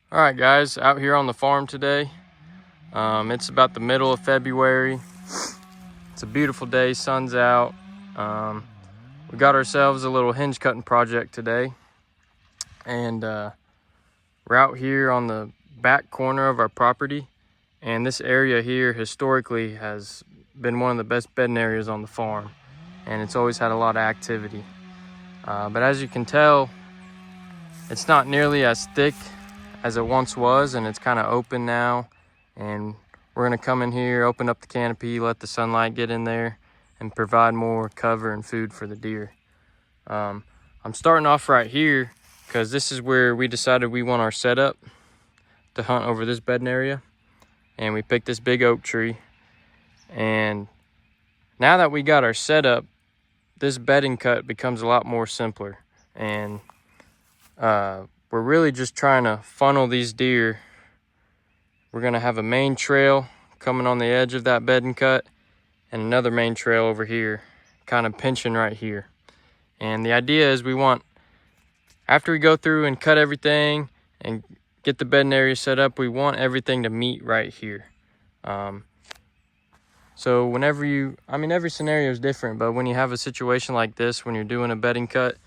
All right, guys, out here on the farm today. It's about the middle of February. It's a beautiful day, sun's out. We got ourselves a little hinge cutting project today, and we're out here on the back corner of our property. And this area here historically has been one of the best bedding areas on the farm, and it's always had a lot of activity. But as you can tell, it's not nearly as thick as it once was, and it's kind of open now. And we're gonna come in here, open up the canopy, let the sunlight get in there, and provide more cover and food for the deer. I'm starting off right here because this is where we decided we want our setup to hunt over this bedding area. And we picked this big oak tree. And now that we got our setup, this bedding cut becomes a lot more simpler. And we're really just trying to funnel these deer. We're gonna have a main trail coming on the edge of that bedding cut and another main trail over here, kind of pinching right here. And the idea is we want, after we go through and cut everything and get the bedding area set up, we want everything to meet right here. So whenever every scenario is different, but when you have a situation like this, when you're doing a bedding cut,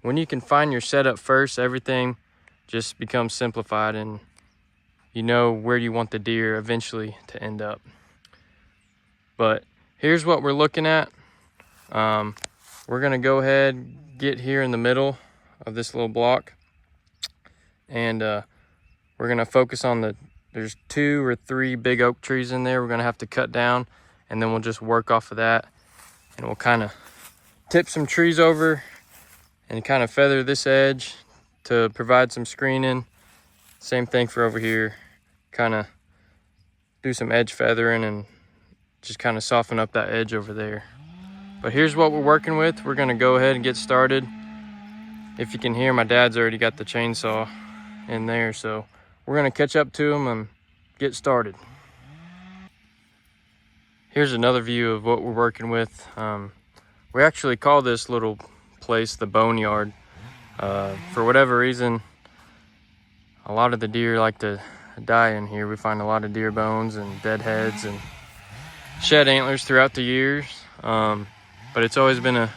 when you can find your setup first, everything just becomes simplified and you know where you want the deer eventually to end up. But here's what we're looking at. We're gonna go ahead, get here in the middle of this little block, and we're gonna focus on there's 2 or 3 big oak trees in there we're gonna have to cut down, and then we'll just work off of that, and we'll kind of tip some trees over and kind of feather this edge to provide some screening. Same thing for over here, kind of do some edge feathering and just kind of soften up that edge over there. But here's what we're working with. We're gonna go ahead and get started. If you can hear, my dad's already got the chainsaw in there, so we're gonna catch up to him and get started. Here's another view of what we're working with. We actually call this little place the Boneyard. For whatever reason, a lot of the deer like to die in here. We find a lot of deer bones and dead heads and shed antlers throughout the years. But it's always been a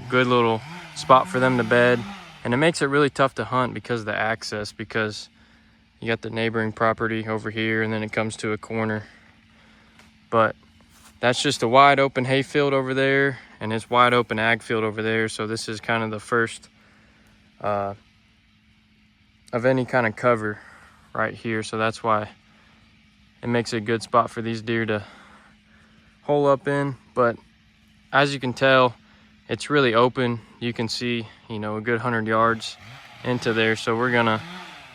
good little spot for them to bed. And it makes it really tough to hunt because of the access, because you got the neighboring property over here and then it comes to a corner. But that's just a wide open hay field over there and it's wide open ag field over there. So this is kind of the first of any kind of cover right here. So that's why it makes it a good spot for these deer to hole up in. But as you can tell, it's really open. You can see, a good 100 yards into there. So we're gonna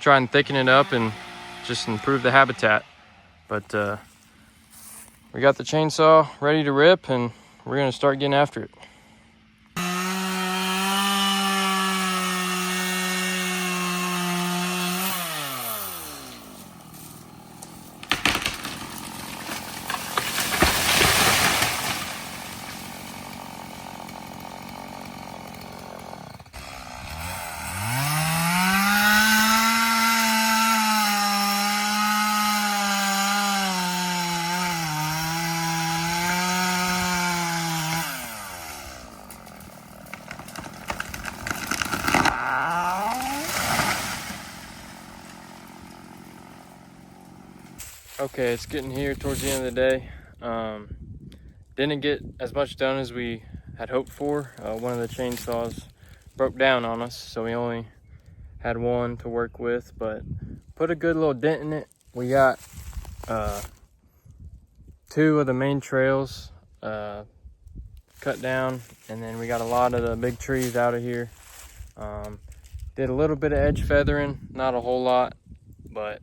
try and thicken it up and just improve the habitat. But we got the chainsaw ready to rip and we're gonna start getting after it. Okay, it's getting here towards the end of the day. Didn't get as much done as we had hoped for. One of the chainsaws broke down on us, so we only had one to work with, but put a good little dent in it. We got 2 of the main trails cut down, and then we got a lot of the big trees out of here. Did a little bit of edge feathering, not a whole lot, but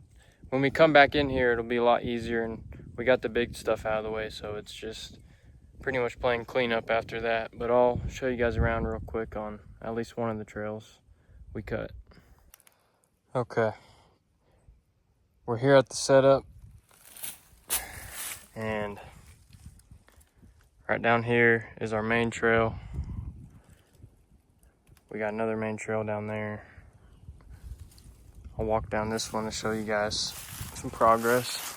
when we come back in here, it'll be a lot easier, and we got the big stuff out of the way, so it's just pretty much playing cleanup after that. But I'll show you guys around real quick on at least one of the trails we cut. Okay, we're here at the setup, and right down here is our main trail. We got another main trail down there. I'll walk down this one to show you guys some progress.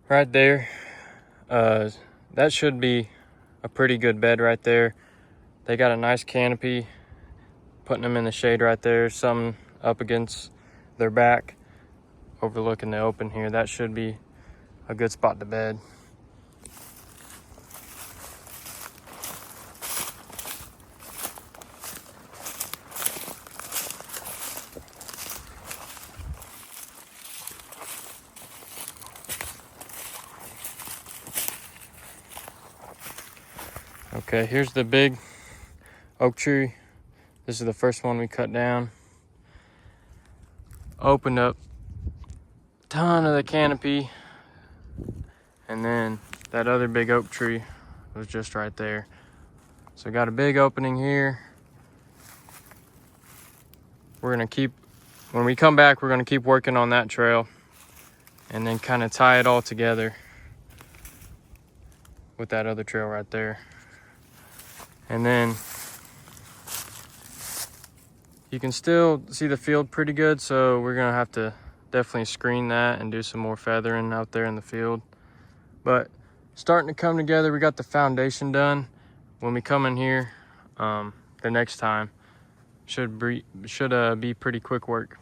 Right there, that should be a pretty good bed right there. They got a nice canopy, putting them in the shade right there, some up against their back, overlooking the open here. That should be a good spot to bed. Okay, here's the big oak tree. This is the first one we cut down. Opened up a ton of the canopy, and then that other big oak tree was just right there. So got a big opening here. We're gonna keep, when we come back, we're gonna keep working on that trail and then kind of tie it all together with that other trail right there. And then you can still see the field pretty good, so we're gonna have to definitely screen that and do some more feathering out there in the field. But starting to come together. We got the foundation done. When we come in here the next time, should be pretty quick work.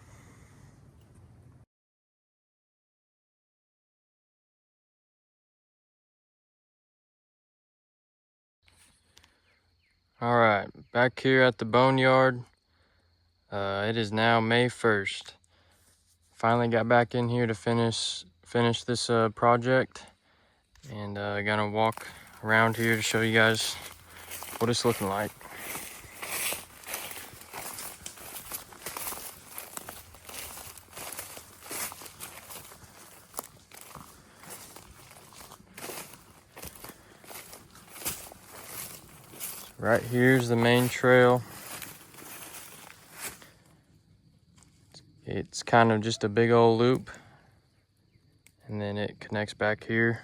All right, back here at the Boneyard. It is now May 1st. Finally got back in here to finish this project, and gonna walk around here to show you guys what it's looking like. Right here's the main trail. It's kind of just a big old loop, and then it connects back here.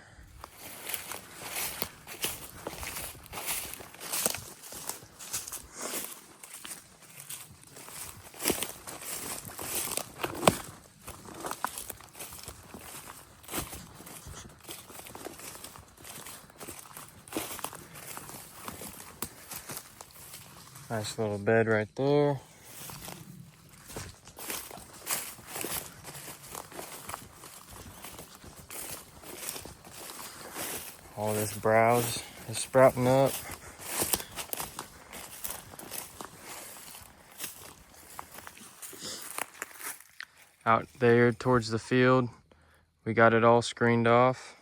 Nice little bed right there. All this browse is sprouting up. Out there towards the field, we got it all screened off.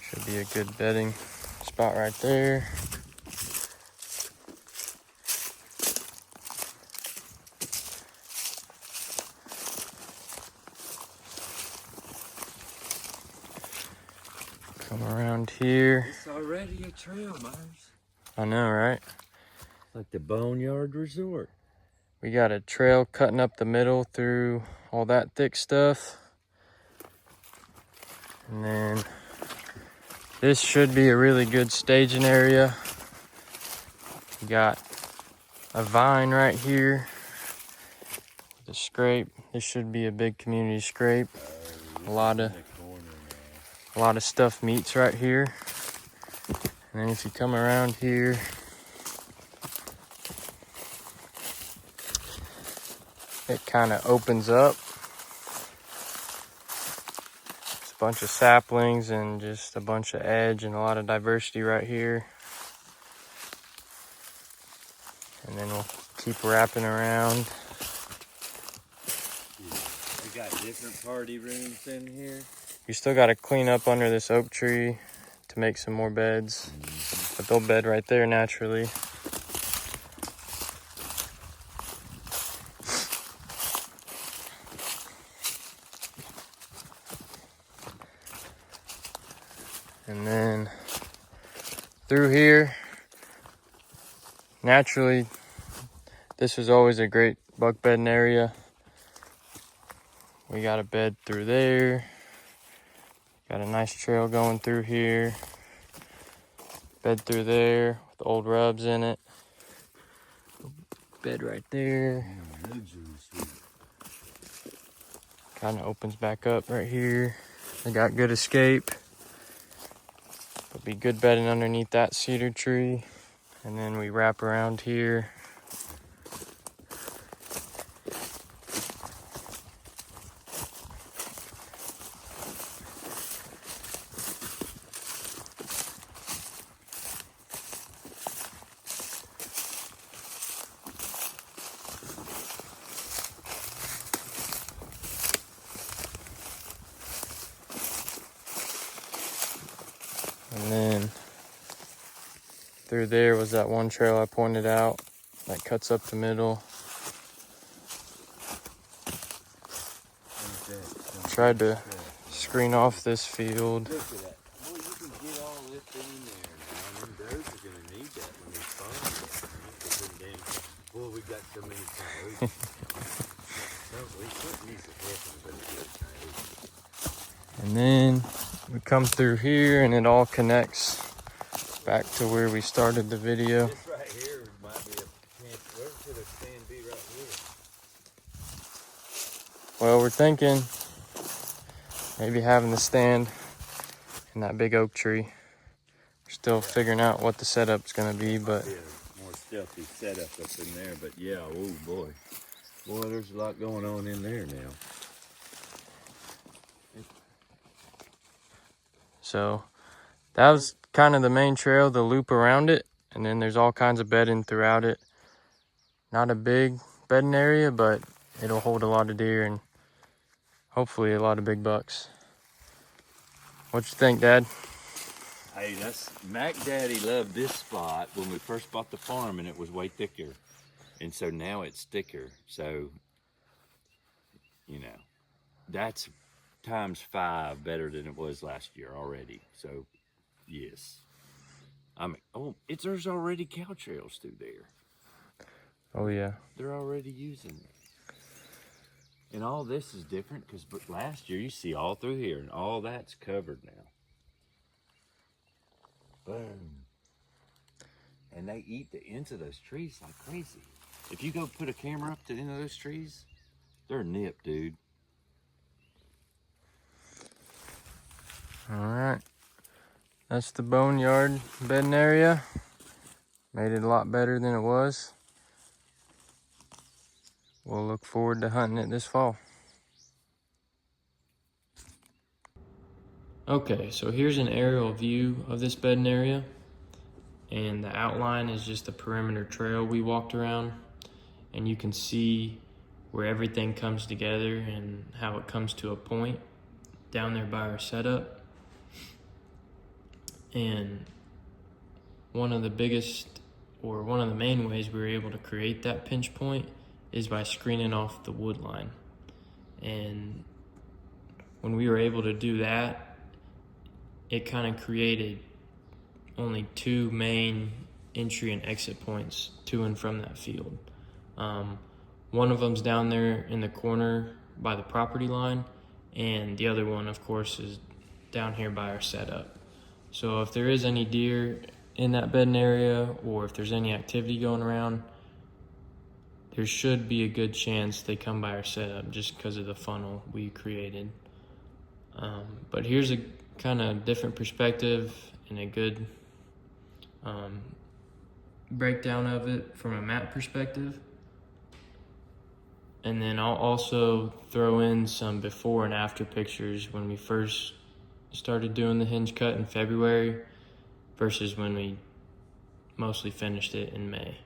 Should be a good bedding spot right there. Come around here. It's already a trail, Myers. I know, right? Like the Boneyard Resort. We got a trail cutting up the middle through all that thick stuff. And then this should be a really good staging area. We got a vine right here. The scrape. This should be a big community scrape. A lot of stuff meets right here. And then if you come around here, it kind of opens up. It's a bunch of saplings and just a bunch of edge and a lot of diversity right here. And then we'll keep wrapping around. We got different party rooms in here. You still got to clean up under this oak tree to make some more beds. But they'll bed right there naturally. And then through here, naturally, this was always a great buck bedding area. We got a bed through there. Got a nice trail going through here. Bed through there with old rubs in it. Bed right there. Kind of opens back up right here. They got good escape. There'll be good bedding underneath that cedar tree. And then we wrap around here. And then through there was that one trail I pointed out that cuts up the middle. Tried to screen off this field. Look at that. Boy, you can get all this in there, man. Them birds are going to need that when they spawn. Boy, we got so many coyotes. No, we couldn't use the heaven, but it's good coyotes. And then we come through here and it all connects back to where we started the video. This right here might be a chance. Where should a stand be right here? Well, we're thinking maybe having the stand in that big oak tree. We're still figuring out what the setup's gonna be, but Yeah, more stealthy setup up in there, but yeah, oh boy. Boy, there's a lot going on in there now. so that was kind of the main trail, the loop around it, and then there's all kinds of bedding throughout it. Not a big bedding area, but it'll hold a lot of deer and hopefully a lot of big bucks. What you think, Dad? Hey, Mac Daddy loved this spot when we first bought the farm, and it was way thicker. And so now it's thicker. So, you know, that's ×5 better than it was last year already. So, yes. I mean, there's already cow trails through there. Oh yeah. They're already using it. And all this is different because last year you see all through here and all that's covered now. Boom. And they eat the ends of those trees like crazy. If you go put a camera up to the end of those trees, they're nipped, dude. All right. That's the Boneyard bedding area. Made it a lot better than it was. We'll look forward to hunting it this fall. Okay, so here's an aerial view of this bedding area. And the outline is just the perimeter trail we walked around. And you can see where everything comes together and how it comes to a point down there by our setup. And one of the main ways we were able to create that pinch point is by screening off the wood line. And when we were able to do that, it kind of created only 2 main entry and exit points to and from that field. One of them's down there in the corner by the property line, and the other one, of course, is down here by our setup. So if there is any deer in that bedding area, or if there's any activity going around, there should be a good chance they come by our setup just because of the funnel we created. But here's a kind of different perspective and a good breakdown of it from a map perspective. And then I'll also throw in some before and after pictures when we first started doing the hinge cut in February versus when we mostly finished it in May.